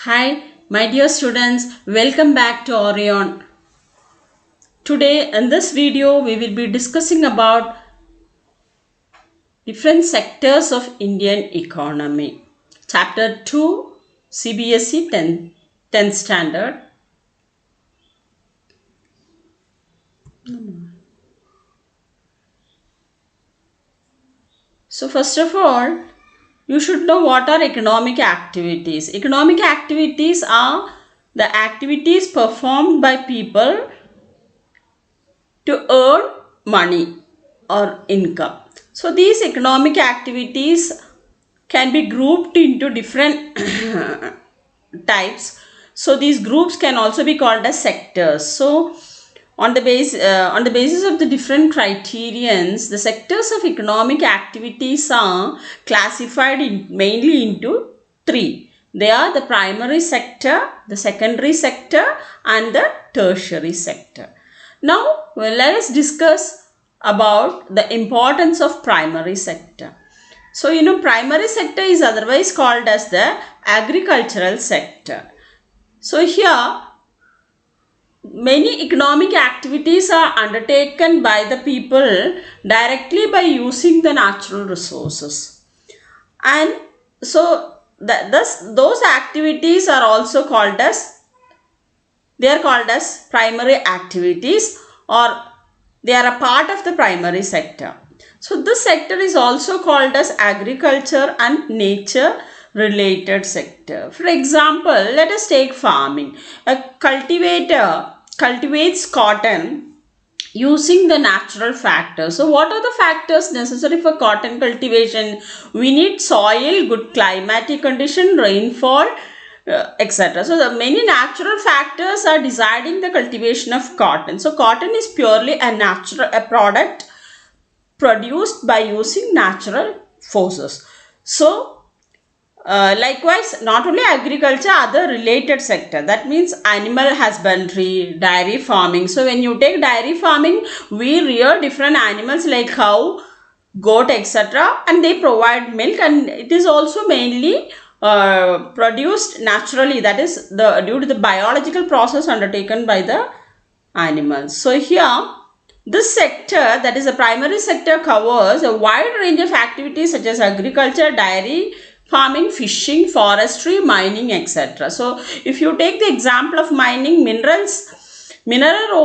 Hi, my dear students, welcome back to ORION. Today in this video, we will be discussing about different sectors of Indian economy. Chapter 2, CBSE 10th Standard. So first of all, you should know what are economic activities. Economic activities are the activities performed by people to earn money or income. So these economic activities can be grouped into different types. So these groups can also be called as sectors. So on the basis of the different criterions, the sectors of economic activities are classified mainly into three. They are the primary sector, the secondary sector, and the tertiary sector. Now, let us discuss about the importance of primary sector. So, primary sector is otherwise called as the agricultural sector. So, here many economic activities are undertaken by the people directly by using the natural resources. And so, those activities are also called as primary activities, or they are a part of the primary sector. So this sector is also called as agriculture and nature related sector. For example, let us take farming. A cultivator cultivates cotton using the natural factors. So what are the factors necessary for cotton cultivation? We need soil, good climatic condition, rainfall, etc. So the many natural factors are deciding the cultivation of cotton. So cotton is purely a product produced by using natural forces. So likewise, not only agriculture, other related sector, that means animal husbandry, dairy farming. So when you take dairy farming, we rear different animals like cow, goat, etc., and they provide milk, and it is also mainly produced naturally, that is due to the biological process undertaken by the animals. So here this sector, that is the primary sector, covers a wide range of activities such as agriculture, dairy farming, fishing, forestry, mining, etc. So if you take the example of mining, mineral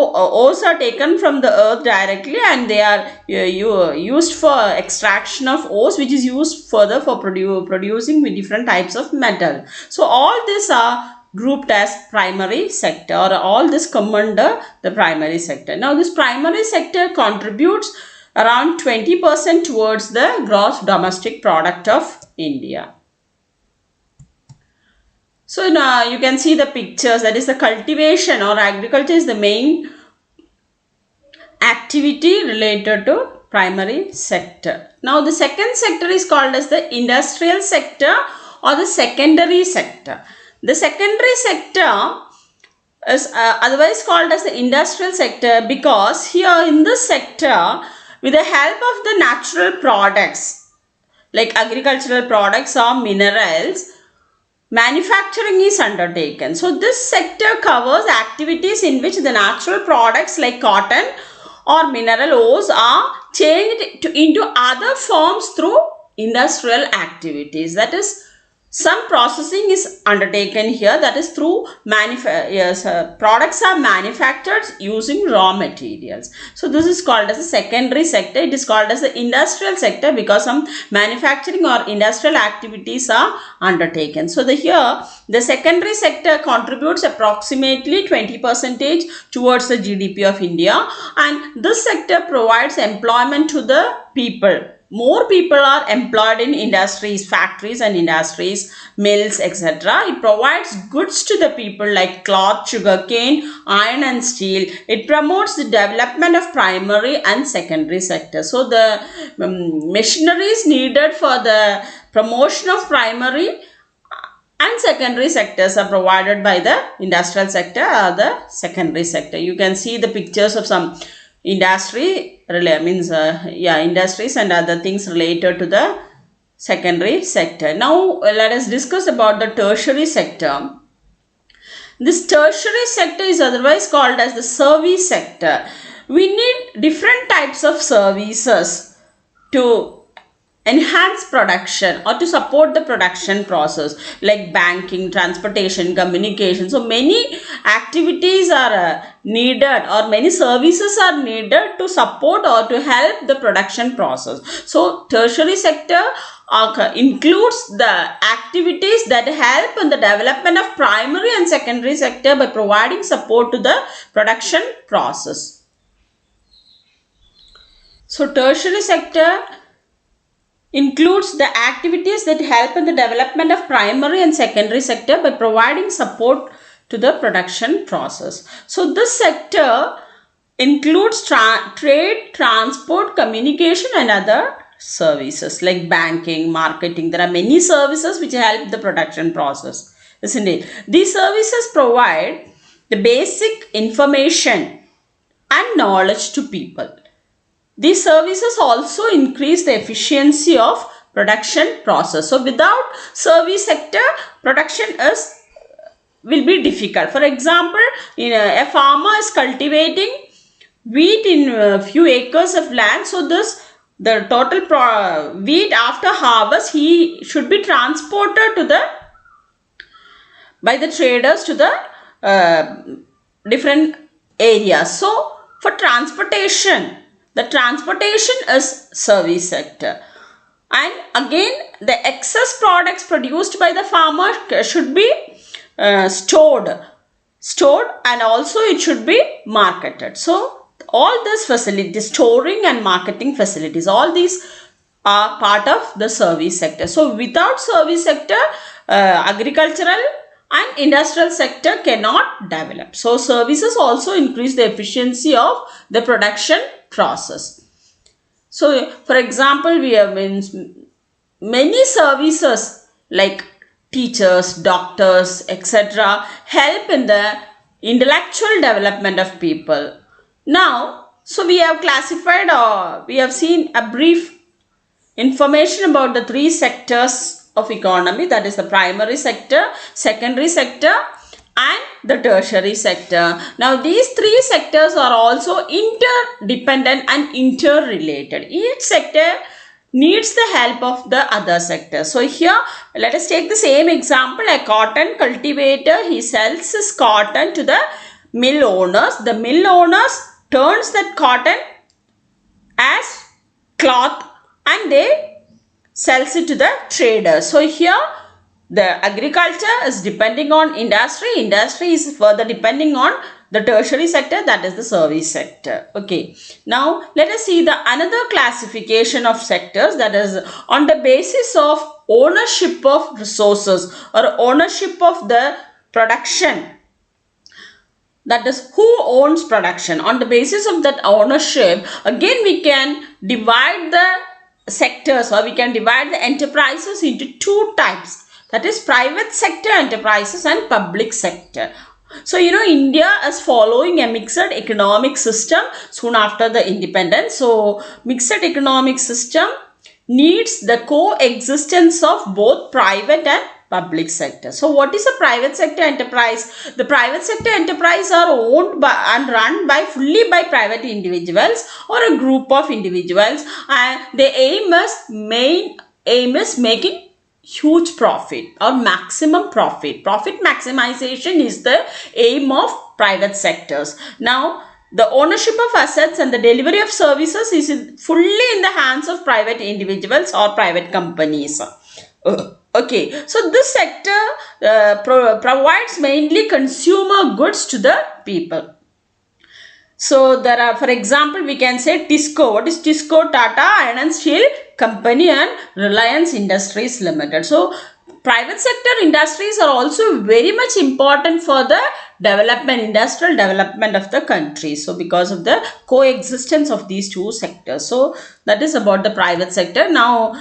ores are taken from the earth directly, and they are used for extraction of ores, which is used further for producing with different types of metal. So all these are grouped as primary sector, or all this come under the primary sector. Now this primary sector contributes around 20% towards the gross domestic product of India. So now you can see the pictures, that is the cultivation or agriculture is the main activity related to primary sector. Now the second sector is called as the industrial sector or the secondary sector. The secondary sector is otherwise called as the industrial sector because here in this sector, with the help of the natural products like agricultural products or minerals, manufacturing is undertaken. So this sector covers activities in which the natural products like cotton or mineral ores are changed into other forms through industrial activities. That is, some processing is undertaken here, that is through products are manufactured using raw materials. So this is called as a secondary sector. It is called as the industrial sector because some manufacturing or industrial activities are undertaken. So here the secondary sector contributes approximately 20% towards the GDP of India, and this sector provides employment to the people. More people are employed in industries, factories and industries, mills, etc. It provides goods to the people like cloth, sugarcane, iron and steel. It promotes the development of primary and secondary sector. So the machineries needed for the promotion of primary and secondary sectors are provided by the industrial sector or the secondary sector. You can see the pictures of some industries and other things related to the secondary sector. Now let us discuss about the tertiary sector. This tertiary sector is otherwise called as the service sector. We need different types of services to enhance production or to support the production process, like banking, transportation, communication. So many activities are needed, or many services are needed to support or to help the production process. So tertiary sector includes the activities that help in the development of primary and secondary sector by providing support to the production process. So tertiary sector includes the activities that help in the development of primary and secondary sector by providing support to the production process. So this sector includes trade, transport, communication and other services like banking, marketing. There are many services which help the production process, isn't it? These services provide the basic information and knowledge to people. These services also increase the efficiency of production process. So without service sector, production will be difficult. For example, a farmer is cultivating wheat in a few acres of land. So the total wheat after harvest, he should be transported by the traders to the different areas. So for transportation, the transportation is service sector. And again, the excess products produced by the farmer should be stored and also it should be marketed. So all these facilities, storing and marketing facilities, all these are part of the service sector. So without service sector, agricultural and industrial sector cannot develop. So services also increase the efficiency of the production process. So for example, we have many services like teachers, doctors, etc. help in the intellectual development of people. Now, so we have classified, or we have seen a brief information about the three sectors of economy, that is the primary sector, secondary sector and the tertiary sector. Now these three sectors are also interdependent and interrelated. Each sector needs the help of the other sector. So here let us take the same example. A cotton cultivator, he sells his cotton to the mill owners. The mill owners turns that cotton as cloth and they sells it to the traders. So here the agriculture is depending on industry. Industry is further depending on the tertiary sector, that is the service sector. Okay. Now let us see the another classification of sectors, that is on the basis of ownership of resources or ownership of the production. That is, who owns production. On the basis of that ownership, again we can divide the sectors, or we can divide the enterprises into two types. That is private sector enterprises and public sector. So, India is following a mixed economic system soon after the independence. So, mixed economic system needs the coexistence of both private and public sector. So, what is a private sector enterprise? The private sector enterprise are owned by and run fully by private individuals or a group of individuals, and the aim is making huge profit or maximum profit. Profit maximization is the aim of private sectors. Now, the ownership of assets and the delivery of services is fully in the hands of private individuals or private companies. Okay, so this sector provides mainly consumer goods to the people. So there are, for example, we can say TISCO. What is TISCO? Tata Iron and Steel Company and Reliance Industries Limited. So private sector industries are also very much important for the development, industrial development of the country. So because of the coexistence of these two sectors. So that is about the private sector. Now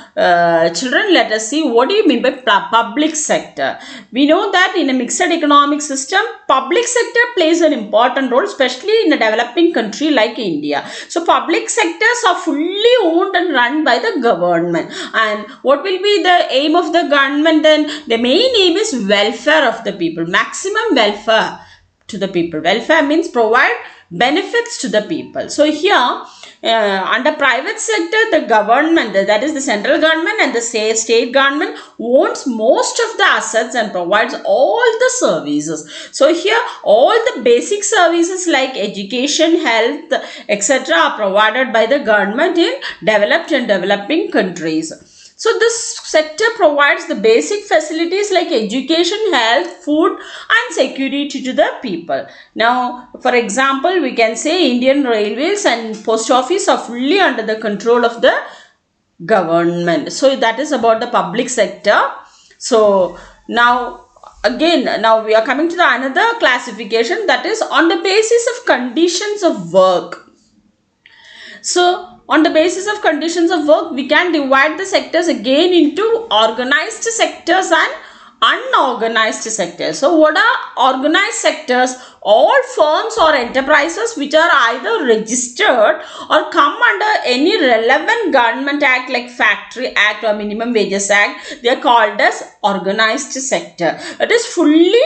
children, let us see what do you mean by public sector. We know that in a mixed economic system, public sector plays an important role, especially in a developing country like India. So public sectors are fully owned and run by the government. And what will be the aim of the government then? The main aim is welfare of the people, maximum welfare to the people. Welfare means provide benefits to the people. So here under private sector, the government, that is the central government and the state government, owns most of the assets and provides all the services. So here all the basic services like education, health, etc. are provided by the government in developed and developing countries. So this sector provides the basic facilities like education, health, food and security to the people. Now, for example, we can say Indian Railways and Post Office are fully under the control of the government. So that is about the public sector. So now we are coming to the another classification, that is on the basis of conditions of work. So on the basis of conditions of work, we can divide the sectors again into organized sectors and unorganized sectors. So what are organized sectors? All firms or enterprises which are either registered or come under any relevant government act like Factory Act or Minimum Wages Act, they are called as organized sector. It is fully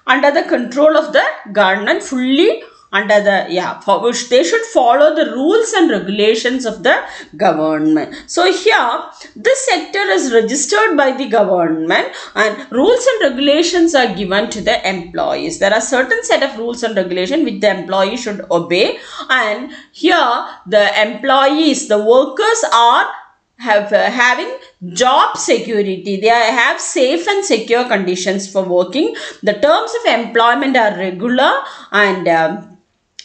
under the control of the government, fully under the, for which they should follow the rules and regulations of the government. So here this sector is registered by the government and rules and regulations are given to the employees. There are certain set of rules and regulations which the employee should obey, and here the employees, the workers are having job security. They have safe and secure conditions for working. The terms of employment are regular, and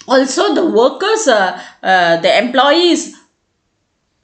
also the workers, the employees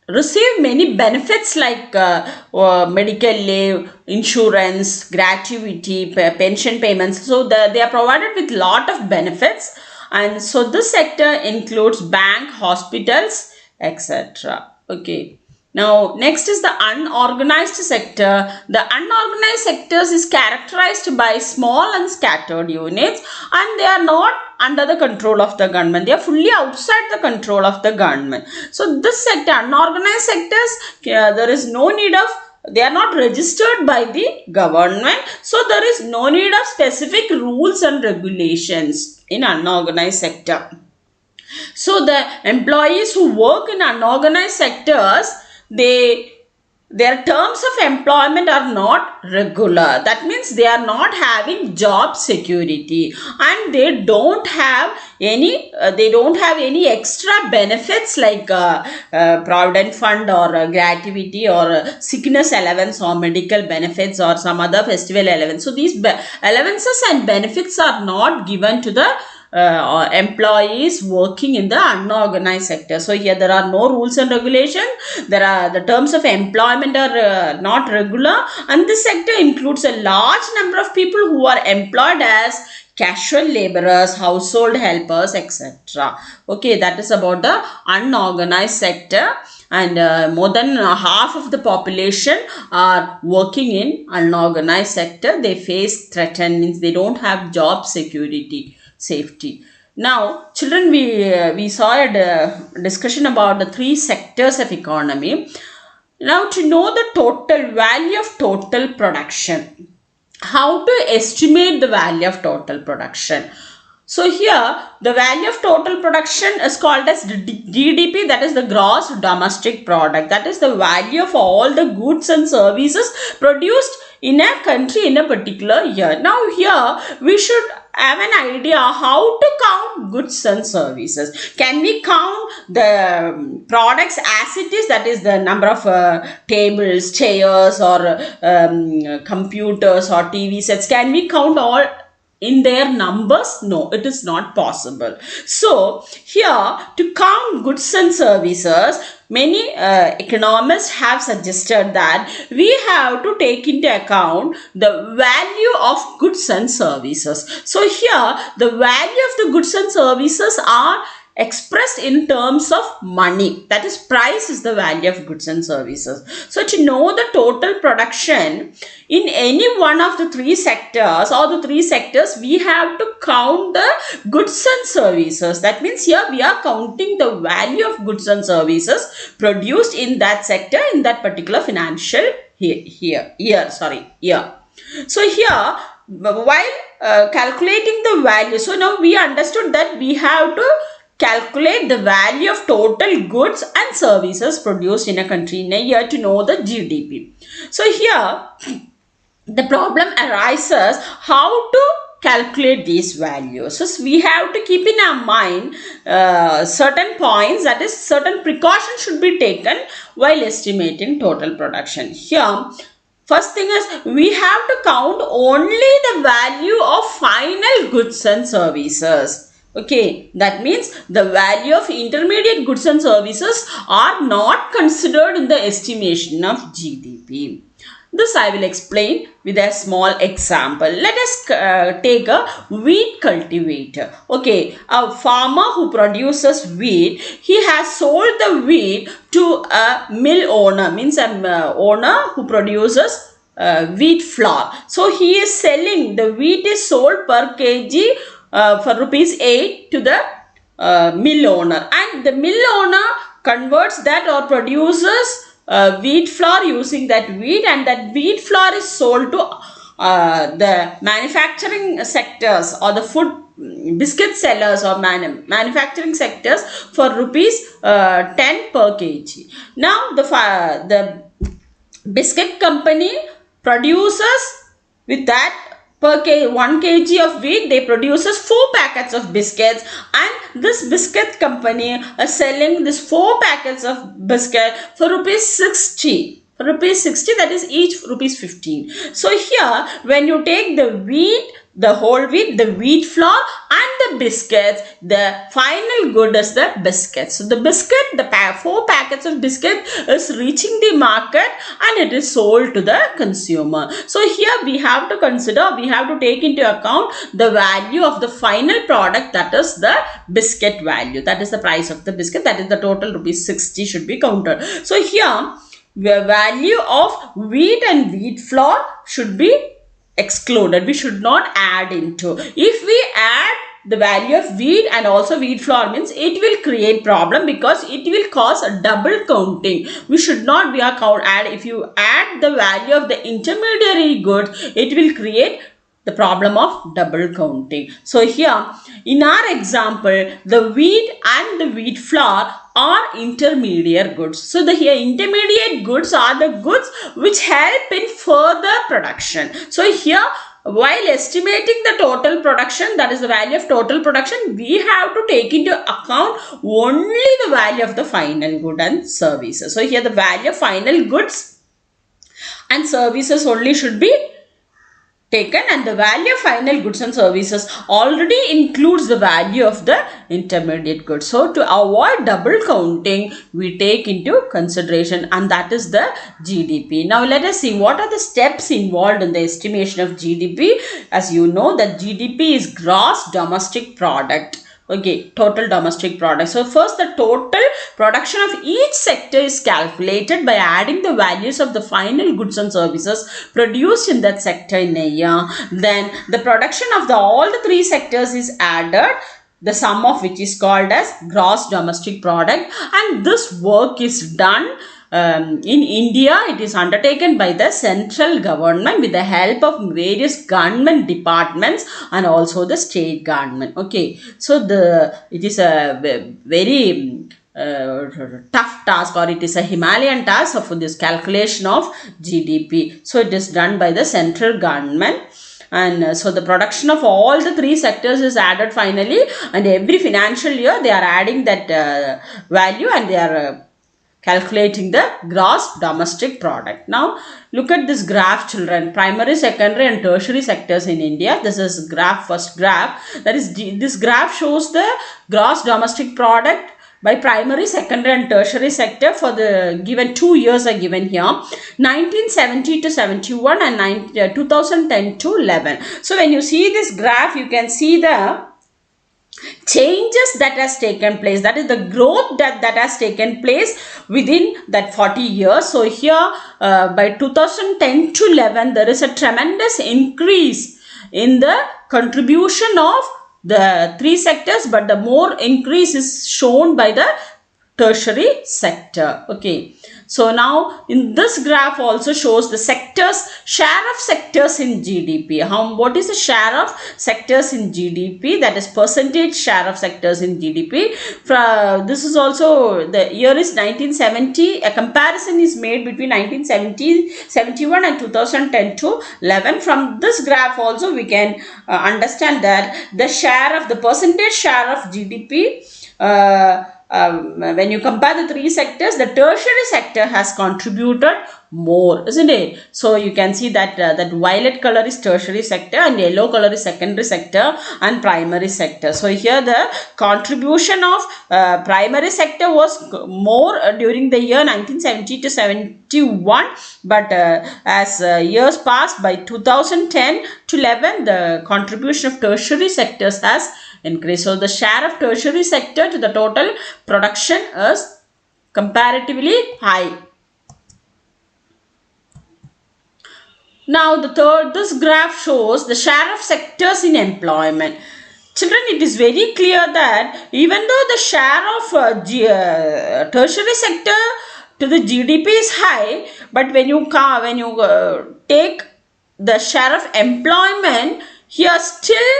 receive many benefits like medical leave, insurance, gratuity, pension payments. So they are provided with lot of benefits. And so this sector includes bank, hospitals, etc. Okay. Now, next is the unorganized sector. The unorganized sectors is characterized by small and scattered units, and they are not under the control of the government. They are fully outside the control of the government. So, this sector, unorganized sectors, there is no need of, they are not registered by the government. So, there is no need of specific rules and regulations in unorganized sector. So, the employees who work in unorganized sectors, their terms of employment are not regular. That means they are not having job security, and they don't have any extra benefits like provident fund or gratuity or sickness allowance or medical benefits or some other festival allowance. So these allowances and benefits are not given to the employees working in the unorganized sector. So here there are no rules and regulations. There are the terms of employment are not regular, and this sector includes a large number of people who are employed as casual laborers, household helpers, etc. Okay, that is about the unorganized sector. And more than half of the population are working in unorganized sector. They face threatened, means they don't have job security, safety. Now, children, we saw a discussion about the three sectors of economy. Now, to know the total value of total production, how to estimate the value of total production? So here the value of total production is called as GDP, that is the gross domestic product. That is the value of all the goods and services produced in a country in a particular year. Now here we should have an idea how to count goods and services. Can we count the products as it is, that is the number of tables, chairs or computers or TV sets? Can we count all in their numbers? No, it is not possible. So here, to count goods and services, many economists have suggested that we have to take into account the value of goods and services. So here, the value of the goods and services are expressed in terms of money. That is, price is the value of goods and services. So to know the total production in any one of the three sectors or the three sectors, we have to count the goods and services. That means here we are counting the value of goods and services produced in that sector in that particular financial year. So here, while calculating the value, so now we understood that we have to calculate the value of total goods and services produced in a country in a year to know the GDP. So here, the problem arises how to calculate these values. So we have to keep in our mind certain points, that is, certain precautions should be taken while estimating total production. Here, first thing is, we have to count only the value of final goods and services. Okay, that means the value of intermediate goods and services are not considered in the estimation of GDP. This I will explain with a small example. Let us take a wheat cultivator. Okay, a farmer who produces wheat, he has sold the wheat to a mill owner, means an owner who produces wheat flour. So he is selling, the wheat is sold per kg for rupees 8 to the mill owner, and the mill owner converts that or produces wheat flour using that wheat, and that wheat flour is sold to the manufacturing sectors or the food biscuit sellers or manufacturing sectors for rupees 10 per kg. Now the biscuit company produces with that per 1 kg of wheat, they produces 4 packets of biscuits, and this biscuit company is selling this 4 packets of biscuit for rupees 60. For rupees 60, that is each rupees 15. So here, when you take the wheat, the whole wheat, the wheat flour and the biscuits, the final good is the biscuits. So the biscuit, the 4 packets of biscuit is reaching the market and it is sold to the consumer. So here we have to consider, we have to take into account the value of the final product, that is the biscuit value. That is the price of the biscuit, that is the total rupees 60 should be counted. So here, the value of wheat and wheat flour should be excluded. We should not add into. If we add the value of wheat and also wheat flour, means it will create problem because it will cause a double counting. We should not be if you add the value of the intermediary goods, it will create the problem of double counting. So here, in our example, the wheat and the wheat flour are intermediate goods. So the here intermediate goods are the goods which help in further production. So here, while estimating the total production, that is the value of total production, we have to take into account only the value of the final good and services. So here the value of final goods and services only should be taken, and the value of final goods and services already includes the value of the intermediate goods. So to avoid double counting, we take into consideration, and that is the GDP. Now let us see what are the steps involved in the estimation of GDP. As you know that GDP is gross domestic product. Okay, total domestic product. So first, the total production of each sector is calculated by adding the values of the final goods and services produced in that sector in a year. Then the production of all the three sectors is added, the sum of which is called as gross domestic product, and this work is done in India. It is undertaken by the central government with the help of various government departments and also the state government. Okay, so it is a very tough task, or it is a Himalayan task for this calculation of GDP. So it is done by the central government. And so the production of all the three sectors is added finally, and every financial year they are adding that value, and they are calculating the gross domestic product. Now look at this graph, children. Primary, secondary and tertiary sectors in India. This is graph, first graph. That is, this graph shows the gross domestic product by primary, secondary and tertiary sector for the given 2 years are given here, 1970 to 71 and 2010 to 11. So when you see this graph, you can see the changes that has taken place, that is the growth that has taken place within that 40 years. So here by 2010 to 11, there is a tremendous increase in the contribution of the three sectors, but the more increase is shown by the tertiary sector. Okay, so now in this graph also shows the sectors, share of sectors in GDP. What is the share of sectors in GDP? That is percentage share of sectors in GDP. This is also, the year is 1970. A comparison is made between 1971 and 2010 to 11. From this graph also we can understand that the share of the percentage share of GDP, when you compare the three sectors, the tertiary sector has contributed more, isn't it? So you can see that that violet color is tertiary sector and yellow color is secondary sector and primary sector. So here the contribution of primary sector was more during the year 1970 to 71, but as years passed, by 2010 to 11, the contribution of tertiary sectors has increased. So the share of tertiary sector to the total production is comparatively high. Now this graph shows the share of sectors in employment. Children, it is very clear that even though the share of tertiary sector to the GDP is high, but when you take the share of employment, here still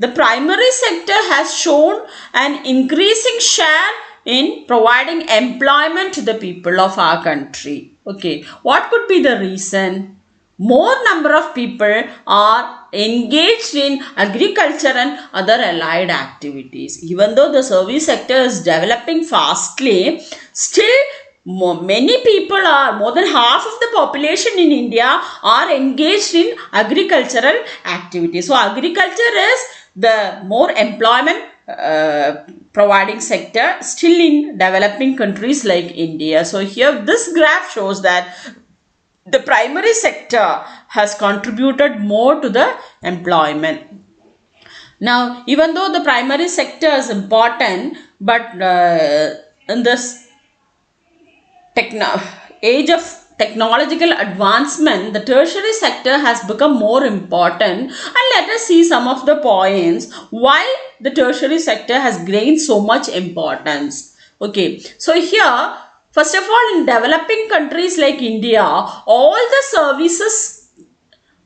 the primary sector has shown an increasing share in providing employment to the people of our country. Okay, what could be the reason? More number of people are engaged in agriculture and other allied activities. Even though the service sector is developing fastly, still many people are, more than half of the population in India are engaged in agricultural activities. So agriculture is the more employment providing sector still in developing countries like India. So here this graph shows that the primary sector has contributed more to the employment. Now, even though the primary sector is important, but in this age of technological advancement, the tertiary sector has become more important. And let us see some of the points why the tertiary sector has gained so much importance. Okay, so here, first of all, in developing countries like India, all the services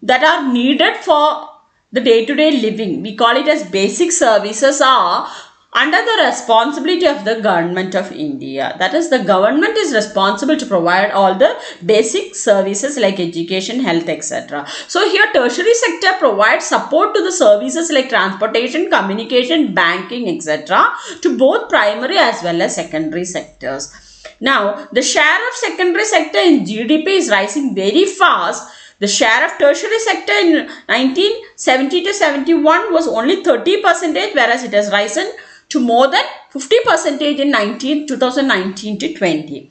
that are needed for the day-to-day living, we call it as basic services, are under the responsibility of the government of India. That is, the government is responsible to provide all the basic services like education, health, etc. So here tertiary sector provides support to the services like transportation, communication, banking, etc. to both primary as well as secondary sectors. Now, the share of secondary sector in GDP is rising very fast. The share of tertiary sector in 1970 to 71 was only 30%, whereas it has risen to more than 50% in 2019 to 20.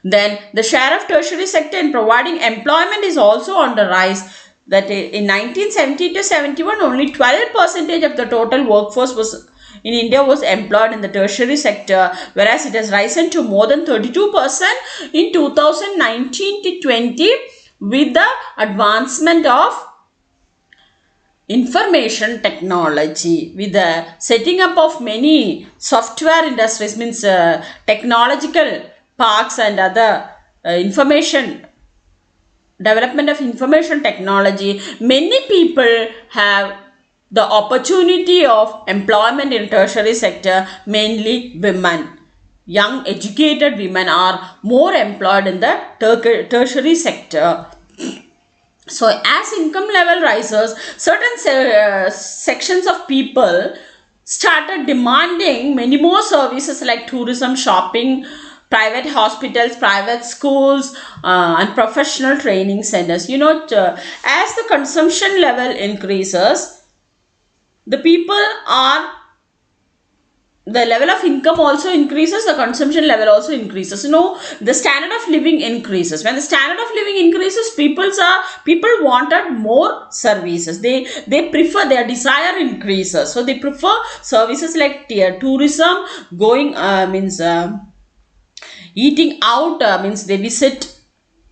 Then the share of tertiary sector in providing employment is also on the rise. That in 1970 to 71, only 12% of the total workforce was in India was employed in the tertiary sector, whereas it has risen to more than 32% in 2019 to 20 with the advancement of information technology, with the setting up of many software industries, means technological parks and other development of information technology. Many people have the opportunity of employment in tertiary sector, mainly women. Young educated women are more employed in the tertiary sector. So as income level rises, certain sections of people started demanding many more services like tourism, shopping, private hospitals, private schools, and professional training centers. As the consumption level increases, the people are the level of income also increases, the consumption level also increases. The standard of living increases. When the standard of living increases, people wanted more services. They prefer, their desire increases, so they prefer services like tourism, going means eating out, means they visit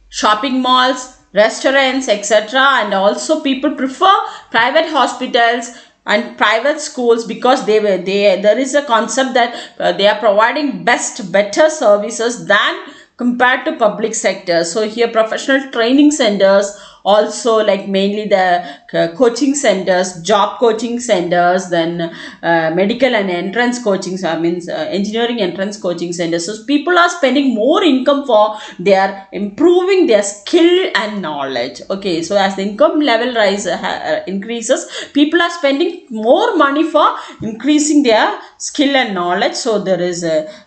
shopping malls, restaurants, etc. And also people prefer private hospitals and private schools, because there is a concept that they are providing better services than compared to public sector. So here professional training centers, also like mainly the coaching centers, job coaching centers, then medical and entrance coaching, engineering entrance coaching centers. So people are spending more income for their improving their skill and knowledge. Okay, so as the income level increases, people are spending more money for increasing their skill and knowledge. So there is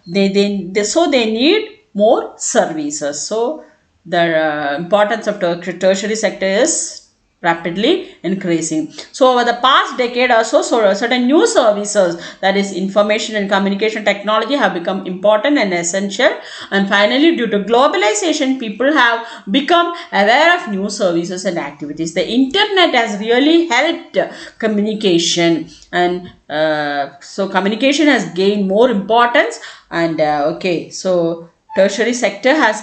they need more services. So the importance of tertiary sector is rapidly increasing. So over the past decade or so, certain new services, that is information and communication technology, have become important and essential. And finally, due to globalization, people have become aware of new services and activities. The internet has really helped communication, and so communication has gained more importance. And so tertiary sector has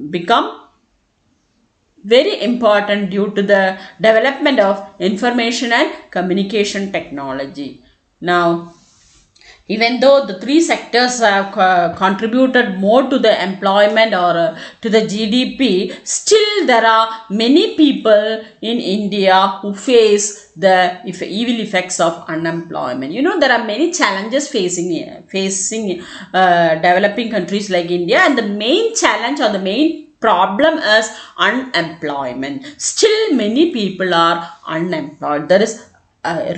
become very important due to the development of information and communication technology. Now, even though the three sectors have contributed more to the employment or to the GDP, still there are many people in India who face the evil effects of unemployment. There are many challenges facing developing countries like India, and the main challenge or the main problem is unemployment. Still many people are unemployed. There is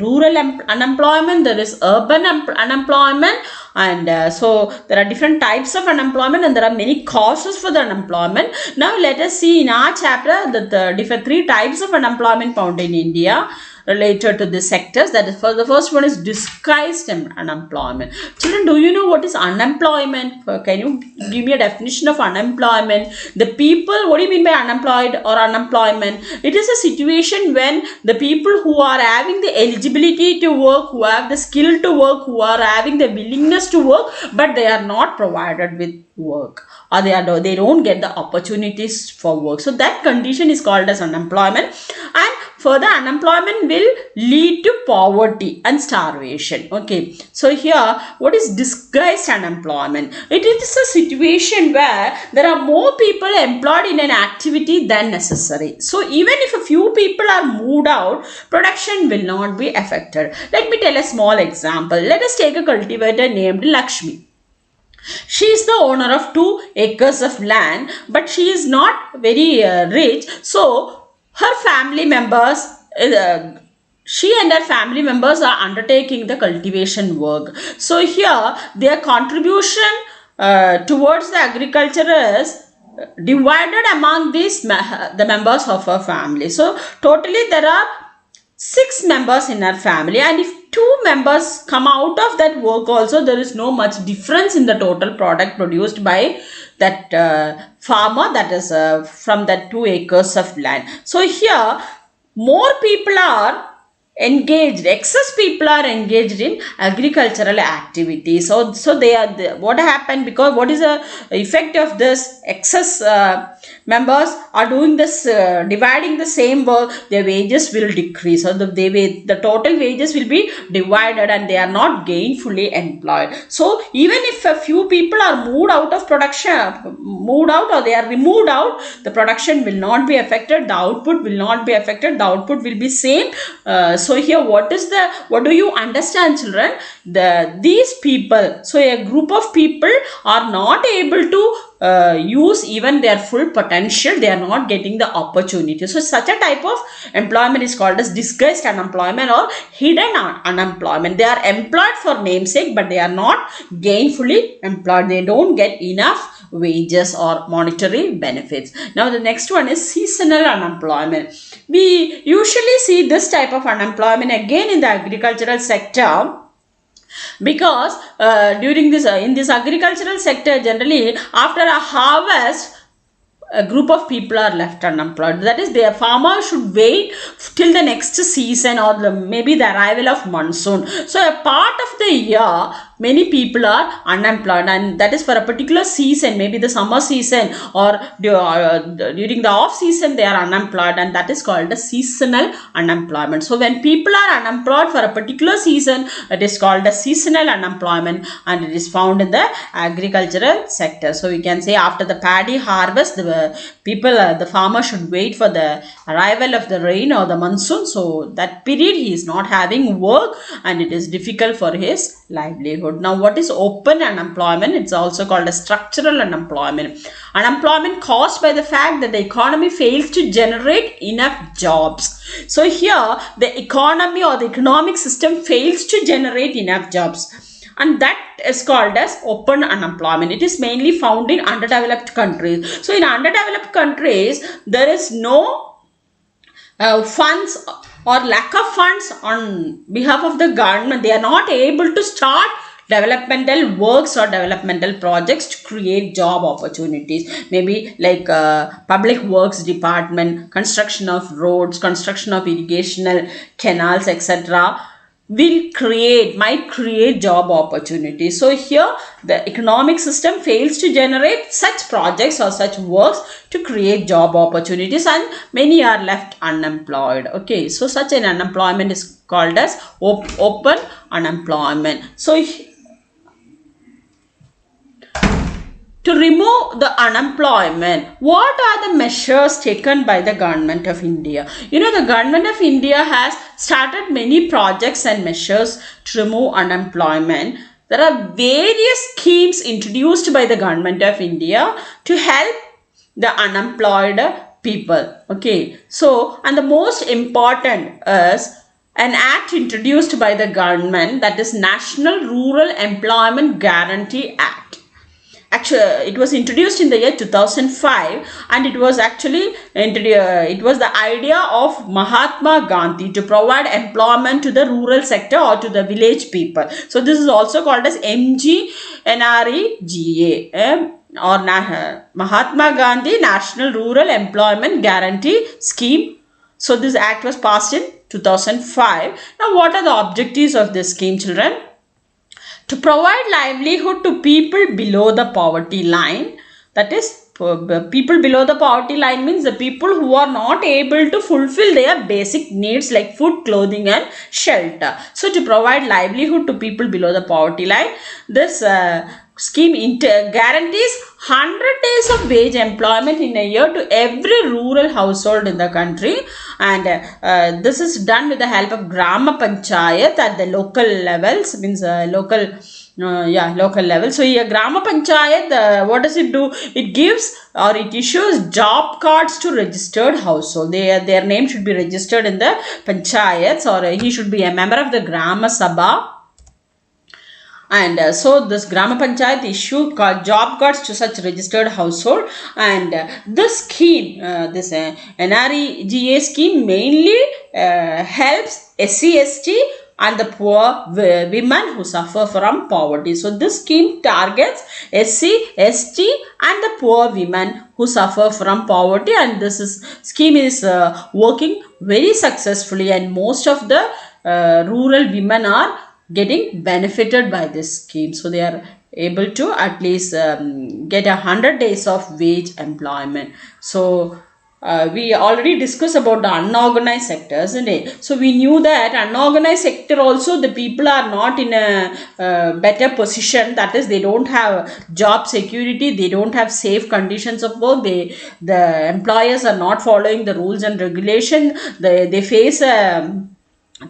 rural unemployment, there is urban unemployment, and so there are different types of unemployment, and there are many causes for the unemployment. Now let us see in our chapter the different three types of unemployment found in India related to the sectors. That is, for the first one is disguised unemployment. Children, do you know what is unemployment? Can you give me a definition of unemployment? The people, what do you mean by unemployed or unemployment? It is a situation when the people who are having the eligibility to work, who have the skill to work, who are having the willingness to work, but they are not provided with work, or they don't get the opportunities for work. So that condition is called as unemployment, and further unemployment will lead to poverty and starvation. Okay, so here what is disguised unemployment? It is a situation where there are more people employed in an activity than necessary. So even if a few people are moved out, production will not be affected. Let me tell a small example. Let us take a cultivator named Lakshmi. She is the owner of 2 acres of land, but she is not very rich. So her family members, she and her family members are undertaking the cultivation work. So here their contribution towards the agriculture is divided among the members of her family. So totally there are 6 members in her family, and if 2 members come out of that work also, there is no much difference in the total product produced by that farmer, that is from that 2 acres of land. So here more people are engaged, excess people are engaged in agricultural activities. So they are what happened, because what is the effect of this? Excess members are doing this, dividing the same work, their wages will decrease, or the total wages will be divided, and they are not gainfully employed. So even if a few people are moved out of production, or they are removed out, the production will not be affected, the output will not be affected, the output will be same. So here what do you understand, children? These people, so a group of people are not able to use even their full potential, they are not getting the opportunity. So such a type of employment is called as disguised unemployment or hidden unemployment. They are employed for namesake, but they are not gainfully employed. They don't get enough wages or monetary benefits. Now the next one is seasonal unemployment. We usually see this type of unemployment again in the agricultural sector, because during this in this agricultural sector, generally after a harvest, a group of people are left unemployed. That is, their farmer should wait till the next season or maybe the arrival of monsoon. So a part of the year, many people are unemployed, and that is for a particular season, maybe the summer season or during the off season they are unemployed, and that is called the seasonal unemployment. So when people are unemployed for a particular season, it is called the seasonal unemployment, and it is found in the agricultural sector. So we can say after the paddy harvest, the farmer should wait for the arrival of the rain or the monsoon. So that period he is not having work, and it is difficult for his livelihood. Now what is open unemployment? It's also called a structural unemployment. Unemployment caused by the fact that the economy fails to generate enough jobs. So here the economy or the economic system fails to generate enough jobs, and that is called as open unemployment. It is mainly found in underdeveloped countries. So in underdeveloped countries, there is no funds or lack of funds on behalf of the government. They are not able to start developmental works or developmental projects to create job opportunities. Maybe like public works department, construction of roads, construction of irrigational canals, etc. might create job opportunities. So here the economic system fails to generate such projects or such works to create job opportunities, and many are left unemployed. Okay, so such an unemployment is called as open unemployment. So to remove the unemployment, what are the measures taken by the government of India? You know, the government of India has started many projects and measures to remove unemployment. There are various schemes introduced by the government of India to help the unemployed people. Okay, so, and the most important is an act introduced by the government, that is National Rural Employment Guarantee Act. Actually, it was introduced in the year 2005, and it was actually it was the idea of Mahatma Gandhi to provide employment to the rural sector or to the village people. So this is also called as MGNREGA, or Mahatma Gandhi National Rural Employment Guarantee Scheme. So this act was passed in 2005. Now what are the objectives of this scheme, children? To provide livelihood to people below the poverty line. That is, people below the poverty line means the people who are not able to fulfill their basic needs like food, clothing and shelter. So to provide livelihood to people below the poverty line, this scheme guarantees 100 days of wage employment in a year to every rural household in the country, and this is done with the help of Grama Panchayat at the local levels, means local level. So here Grama Panchayat, what does it do? It gives or it issues job cards to registered household. Their name should be registered in the panchayats, or he should be a member of the Grama Sabha. And so this Grama Panchayat issue job cards to such registered household, and this scheme, this NREGA scheme mainly helps SC/ST and the poor women who suffer from poverty. So this scheme targets SC/ST and the poor women who suffer from poverty, and this scheme is working very successfully, and most of the rural women are getting benefited by this scheme. So they are able to at least get 100 days of wage employment. So we already discussed about the unorganized sector, isn't it? So we knew that unorganized sector also, the people are not in a better position. That is, they don't have job security, they don't have safe conditions of work, the employers are not following the rules and regulation, they face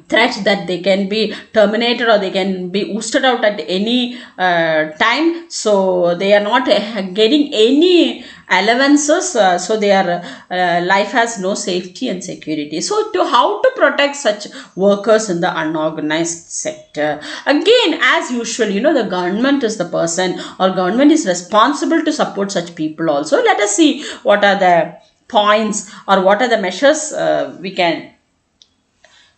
threat that they can be terminated or they can be ousted out at any time. So they are not getting any allowances, so their life has no safety and security. So to how to protect such workers in the unorganized sector? Again, as usual, the government is the person, or government is responsible to support such people also. Let us see what are the points or what are the measures we can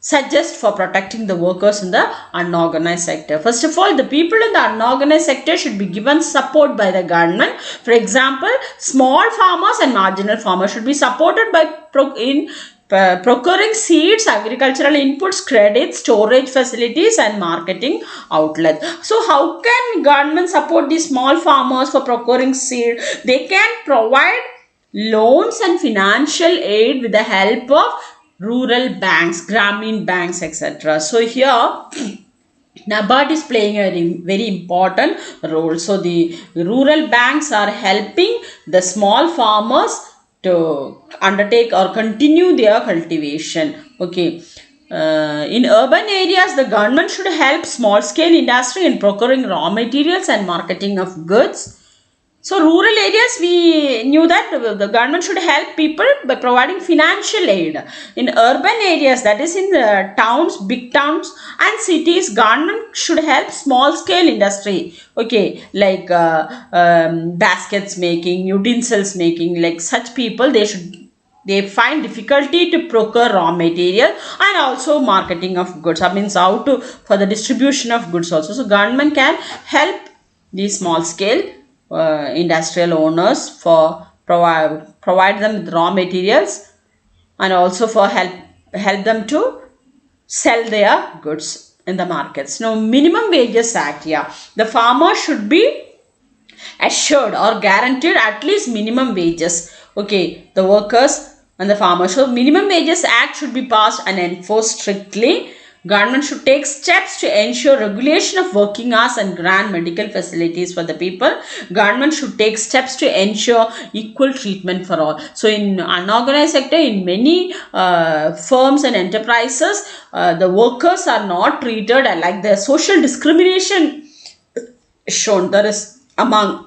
suggest for protecting the workers in the unorganized sector. First of all, the people in the unorganized sector should be given support by the government. For example, small farmers and marginal farmers should be supported by procuring seeds, agricultural inputs, credit, storage facilities and marketing outlets. So how can government support these small farmers for procuring seed? They can provide loans and financial aid with the help of rural banks, Grameen banks, etc. So here NABARD is playing a very important role. So the rural banks are helping the small farmers to undertake or continue their cultivation. Okay. In urban areas, the government should help small scale industry in procuring raw materials and marketing of goods. So rural areas, we knew that the government should help people by providing financial aid. In urban areas, that is in the towns, big towns and cities, government should help small scale industry. Okay, like baskets making, utensils making, like such people, they find difficulty to procure raw material and also marketing of goods. I means how to for the distribution of goods also. So government can help these small scale industrial owners for provide them with raw materials and also for help them to sell their goods in the markets. Now, minimum wages act, yeah, the farmer should be assured or guaranteed at least minimum wages. Okay, the workers and the farmers. So minimum wages act should be passed and enforced strictly. Government should take steps to ensure regulation of working hours and grant medical facilities for the people. Government should take steps to ensure equal treatment for all. So in unorganized sector, in many firms and enterprises, the workers are not treated like the social discrimination shown there is among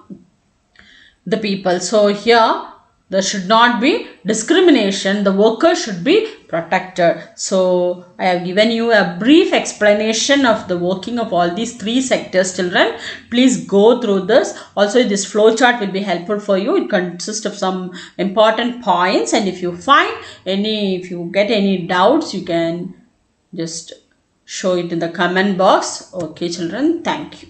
the people. So here there should not be discrimination. The workers should be protected. So I have given you a brief explanation of the working of all these three sectors, children. Please go through this. Also this flow chart will be helpful for you. It consists of some important points, and if you get any doubts, you can just show it in the comment box. Okay children, thank you.